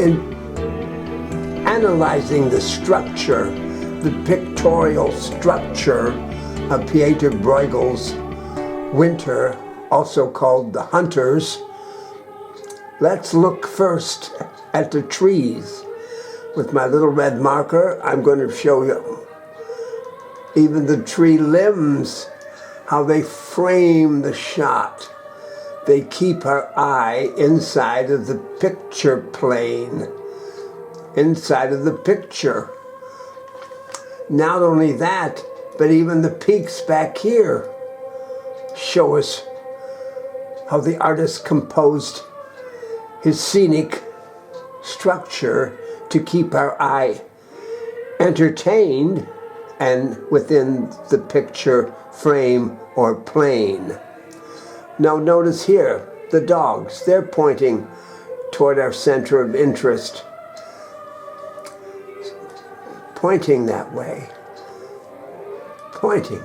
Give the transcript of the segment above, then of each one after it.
in analyzing the structure, the pictorial structure of Pieter Breugel's Winter, also called The Hunters, let's look first at the trees. With my little red marker, I'm going to show you even the tree limbs, how they frame the shot. They keep our eye inside of the picture plane, inside of the picture. Not only that, but even the peaks back here show us how the artist composed his scenic structure to keep our eye entertained and within the picture frame or plane. Now notice here, the dogs, they're pointing toward our center of interest. Pointing that way. Pointing.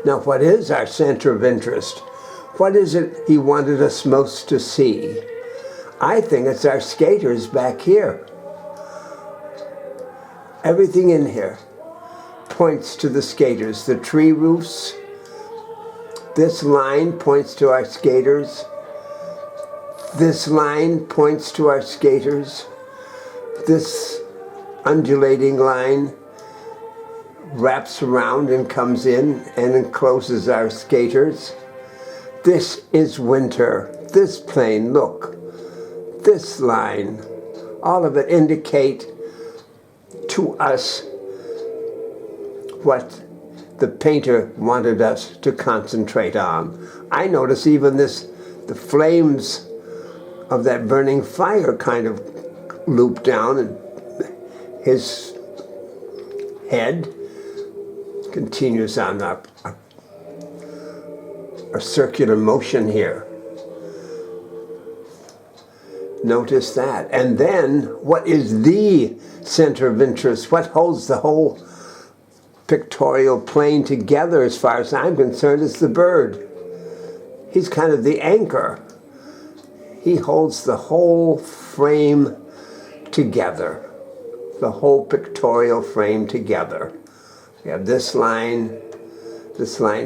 Now what is our center of interest? What is it he wanted us most to see? I think it's our skaters back here. Everything in here points to the skaters. The tree roofs. This line points to our skaters. This line points to our skaters. This undulating line wraps around and comes in and encloses our skaters. This is winter. This plane, look. This line. All of it indicate to us what the painter wanted us to concentrate on. I notice even this, the flames of that burning fire kind of loop down, and his head continues on a circular motion here. Notice that. And then, what is the center of interest? What holds the whole pictorial plane together, as far as I'm concerned, is the bird. He's kind of the anchor. He holds the whole frame together, the whole pictorial frame together. We have this line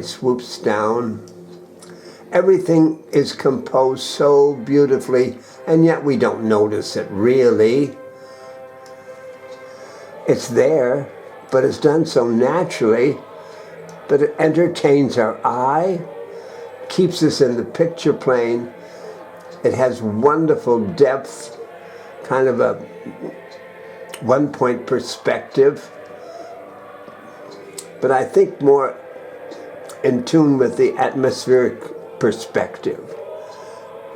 swoops down. Everything is composed so beautifully, and yet we don't notice it really. It's there, but it's done so naturally, but it entertains our eye, keeps us in the picture plane. It has wonderful depth, kind of a one-point perspective, but I think more in tune with the atmospheric perspective.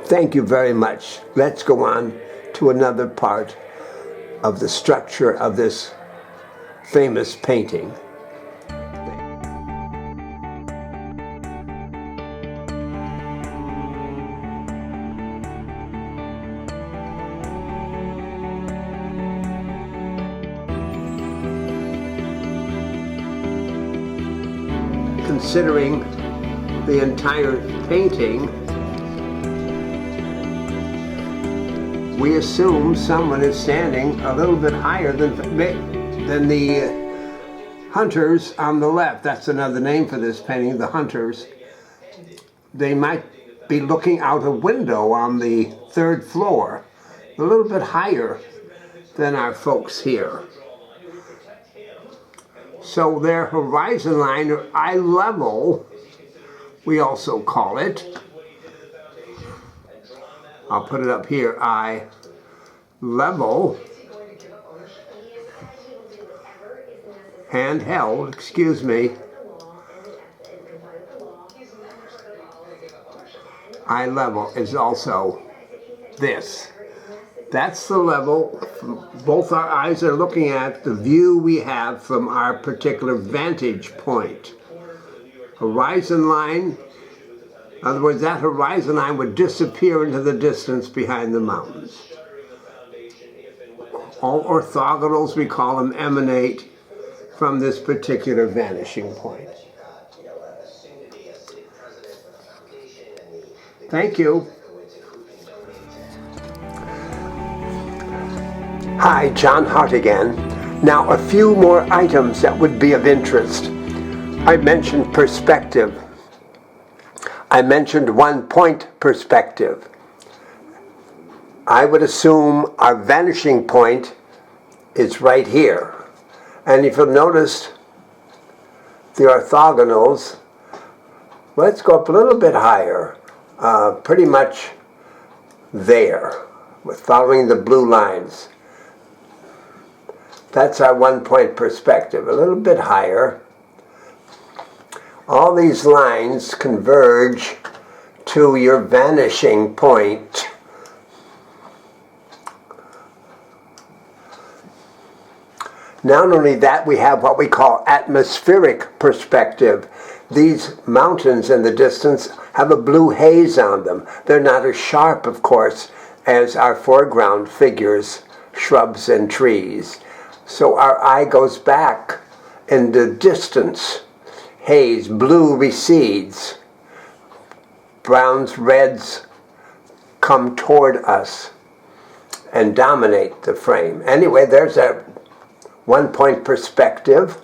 Thank you very much. Let's go on to another part of the structure of this famous painting. Considering the entire painting, we assume someone is standing a little bit higher than the hunters on the left. That's another name for this painting, the hunters. They might be looking out a window on the third floor, a little bit higher than our folks here. So their horizon line, or eye level, we also call it. I'll put it up here, eye level, handheld, excuse me. Eye level is also this. That's the level both our eyes are looking at, the view we have from our particular vantage point. Horizon line, in other words, that horizon line would disappear into the distance behind the mountains. All orthogonals, we call them, emanate from this particular vanishing point. Thank you. Hi, John Hart again. Now a few more items that would be of interest. I mentioned perspective. I mentioned 1 point perspective. I would assume our vanishing point is right here. And if you'll notice the orthogonals, let's go up a little bit higher, pretty much there, with following the blue lines. That's our 1 point perspective, a little bit higher. All these lines converge to your vanishing point. Not only that, we have what we call atmospheric perspective. These mountains in the distance have a blue haze on them. They're not as sharp, of course, as our foreground figures, shrubs and trees. So our eye goes back in the distance. Haze, blue recedes. Browns, reds come toward us and dominate the frame. Anyway, there's that 1 point perspective.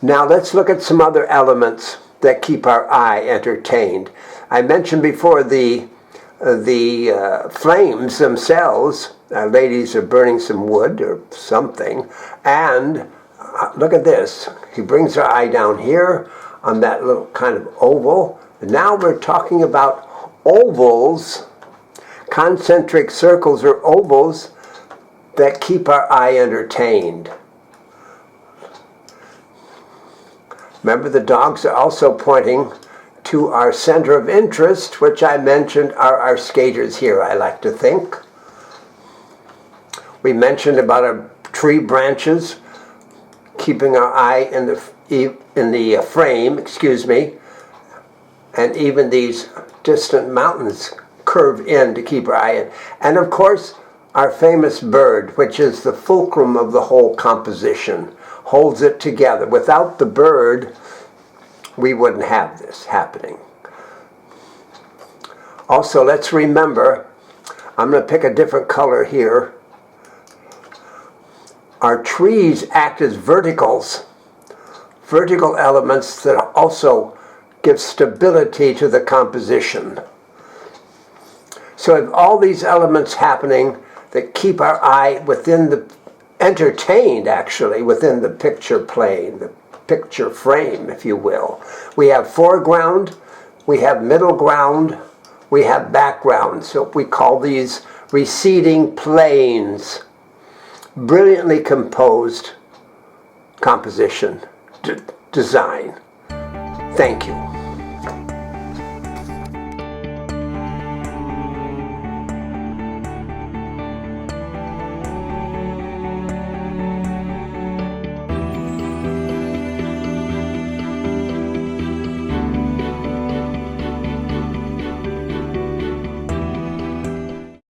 Now let's look at some other elements that keep our eye entertained. I mentioned before the flames themselves. Ladies are burning some wood or something, and look at this. He brings our eye down here on that little kind of oval. Now we're talking about ovals, concentric circles or ovals that keep our eye entertained. Remember, the dogs are also pointing to our center of interest, which I mentioned are our skaters here, I like to think. We mentioned about our tree branches keeping our eye in the frame, and even these distant mountains curve in to keep our eye in. And of course, our famous bird, which is the fulcrum of the whole composition, holds it together. Without the bird, we wouldn't have this happening. Also, let's remember, I'm going to pick a different color here. Our trees act as verticals elements that also give stability to the composition. So if all these elements happening that keep our eye entertained actually, within the picture plane, the picture frame, if you will. We have foreground, we have middle ground, we have background. So we call these receding planes. Brilliantly composed composition design. Thank you.